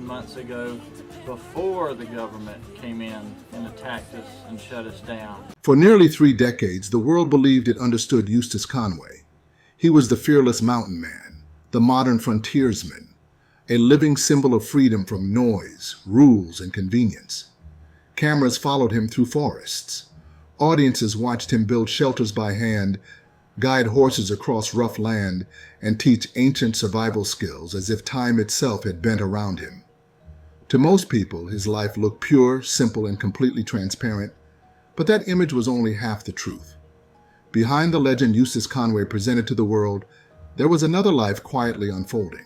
months ago before the government came in and attacked us and shut us down. For nearly 3 decades, the world believed it understood Eustace Conway. He was the fearless mountain man, the modern frontiersman, a living symbol of freedom from noise, rules, and convenience. Cameras followed him through forests. Audiences watched him build shelters by hand, guide horses across rough land, and teach ancient survival skills as if time itself had bent around him. To most people, his life looked pure, simple, and completely transparent, but that image was only half the truth. Behind the legend Eustace Conway presented to the world, there was another life quietly unfolding.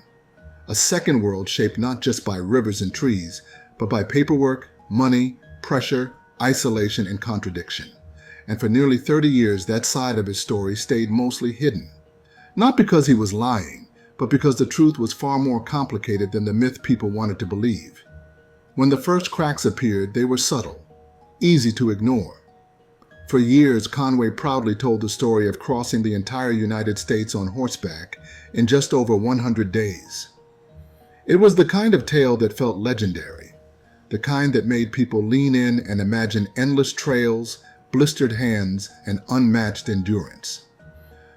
A second world shaped not just by rivers and trees, but by paperwork, money, pressure, isolation, and contradiction. And for nearly 30 years, that side of his story stayed mostly hidden. Not because he was lying, but because the truth was far more complicated than the myth people wanted to believe. When the first cracks appeared, they were subtle, easy to ignore. For years, Conway proudly told the story of crossing the entire United States on horseback in just over 100 days. It was the kind of tale that felt legendary, the kind that made people lean in and imagine endless trails, blistered hands, and unmatched endurance.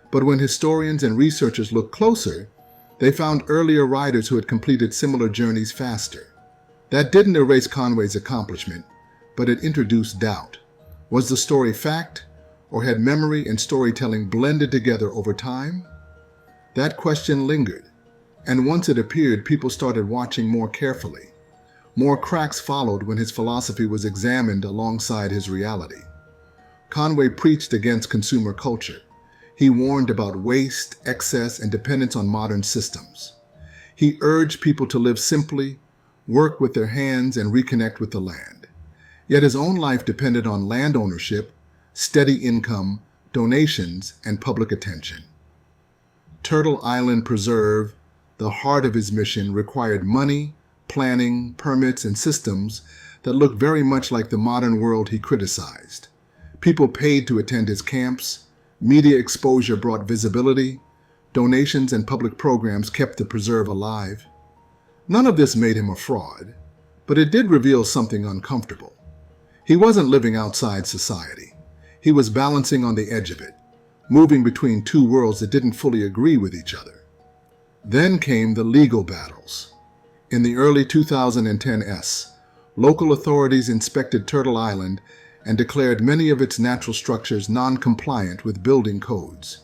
But when historians and researchers looked closer, they found earlier riders who had completed similar journeys faster. That didn't erase Conway's accomplishment, but it introduced doubt. Was the story fact, or had memory and storytelling blended together over time? That question lingered, and once it appeared, people started watching more carefully. More cracks followed when his philosophy was examined alongside his reality. Conway preached against consumer culture. He warned about waste, excess, and dependence on modern systems. He urged people to live simply, work with their hands, and reconnect with the land. Yet his own life depended on land ownership, steady income, donations, and public attention. Turtle Island Preserve, the heart of his mission, required money, planning, permits, and systems that looked very much like the modern world he criticized. People paid to attend his camps, media exposure brought visibility, donations and public programs kept the preserve alive. None of this made him a fraud, but it did reveal something uncomfortable. He wasn't living outside society. He was balancing on the edge of it, moving between two worlds that didn't fully agree with each other. Then came the legal battles. In the early 2010s, local authorities inspected Turtle Island and declared many of its natural structures non-compliant with building codes.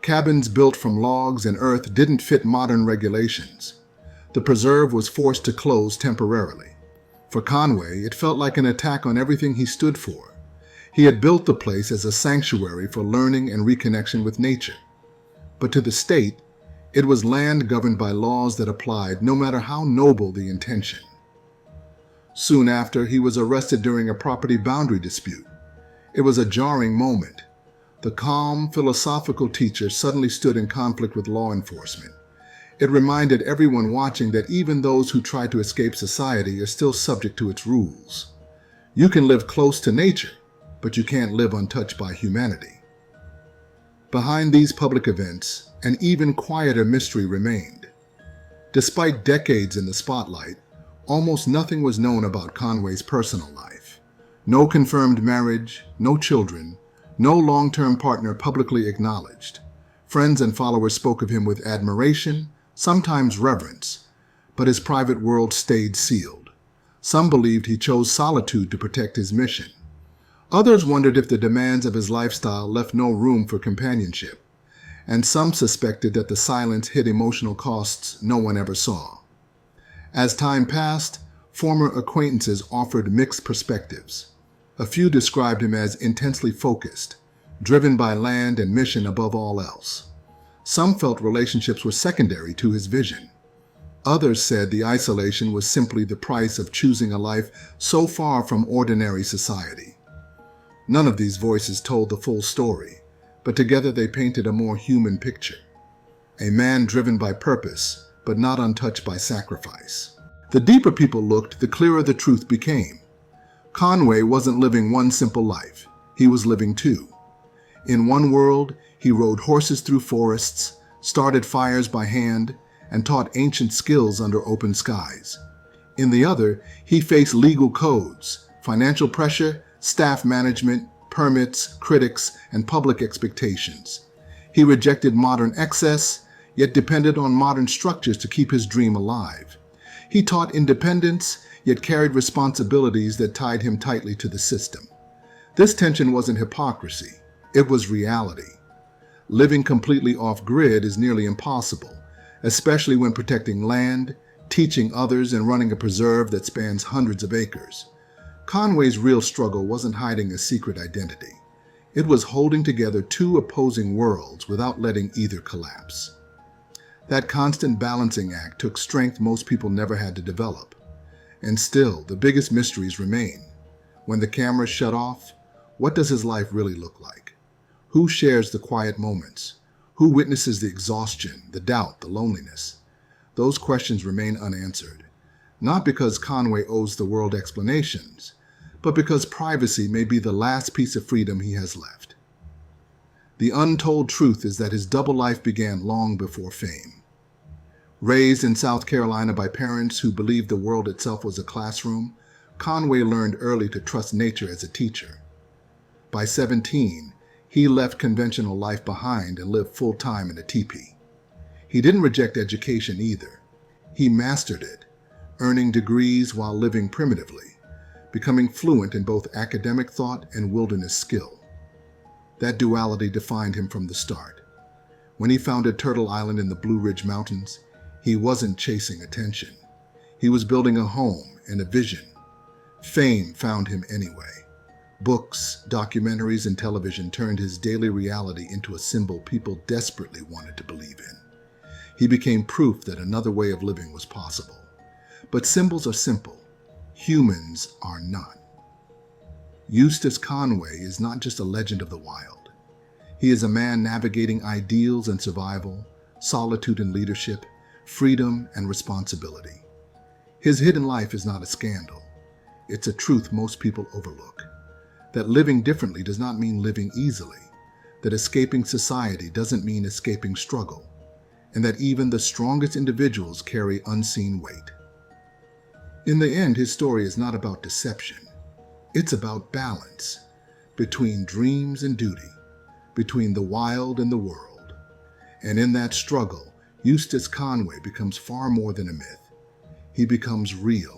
Cabins built from logs and earth didn't fit modern regulations. The preserve was forced to close temporarily. For Conway, it felt like an attack on everything he stood for. He had built the place as a sanctuary for learning and reconnection with nature. But to the state, it was land governed by laws that applied no matter how noble the intention. Soon after, he was arrested during a property boundary dispute. It was a jarring moment. The calm, philosophical teacher suddenly stood in conflict with law enforcement. It reminded everyone watching that even those who try to escape society are still subject to its rules. You can live close to nature, but you can't live untouched by humanity. Behind these public events, an even quieter mystery remained. Despite decades in the spotlight, almost nothing was known about Conway's personal life. No confirmed marriage, no children, no long-term partner publicly acknowledged. Friends and followers spoke of him with admiration, sometimes reverence, but his private world stayed sealed. Some believed he chose solitude to protect his mission. Others wondered if the demands of his lifestyle left no room for companionship, and some suspected that the silence hid emotional costs no one ever saw. As time passed, former acquaintances offered mixed perspectives. A few described him as intensely focused, driven by land and mission above all else. Some felt relationships were secondary to his vision. Others said the isolation was simply the price of choosing a life so far from ordinary society. None of these voices told the full story, but together they painted a more human picture. A man driven by purpose, but not untouched by sacrifice. The deeper people looked, the clearer the truth became. Conway wasn't living one simple life. He was living two. In one world, he rode horses through forests, started fires by hand, and taught ancient skills under open skies. In the other, he faced legal codes, financial pressure, staff management, permits, critics, and public expectations. He rejected modern excess, yet depended on modern structures to keep his dream alive. He taught independence, yet carried responsibilities that tied him tightly to the system. This tension wasn't hypocrisy, it was reality. Living completely off-grid is nearly impossible, especially when protecting land, teaching others, and running a preserve that spans hundreds of acres. Conway's real struggle wasn't hiding a secret identity. It was holding together two opposing worlds without letting either collapse. That constant balancing act took strength most people never had to develop. And still, the biggest mysteries remain. When the cameras shut off, what does his life really look like? Who shares the quiet moments? Who witnesses the exhaustion, the doubt, the loneliness? Those questions remain unanswered, not because Conway owes the world explanations, but because privacy may be the last piece of freedom he has left. The untold truth is that his double life began long before fame. Raised in South Carolina by parents who believed the world itself was a classroom, Conway learned early to trust nature as a teacher. By 17, he left conventional life behind and lived full-time in a teepee. He didn't reject education either. He mastered it, earning degrees while living primitively, becoming fluent in both academic thought and wilderness skill. That duality defined him from the start. When he founded Turtle Island in the Blue Ridge Mountains, he wasn't chasing attention. He was building a home and a vision. Fame found him anyway. Books, documentaries, and television turned his daily reality into a symbol people desperately wanted to believe in. He became proof that another way of living was possible. But symbols are simple. Humans are not. Eustace Conway is not just a legend of the wild. He is a man navigating ideals and survival, solitude and leadership, freedom and responsibility. His hidden life is not a scandal. It's a truth most people overlook. That living differently does not mean living easily. That escaping society doesn't mean escaping struggle. And that even the strongest individuals carry unseen weight. In the end, his story is not about deception. It's about balance, between dreams and duty, between the wild and the world. And in that struggle, Eustace Conway becomes far more than a myth. He becomes real.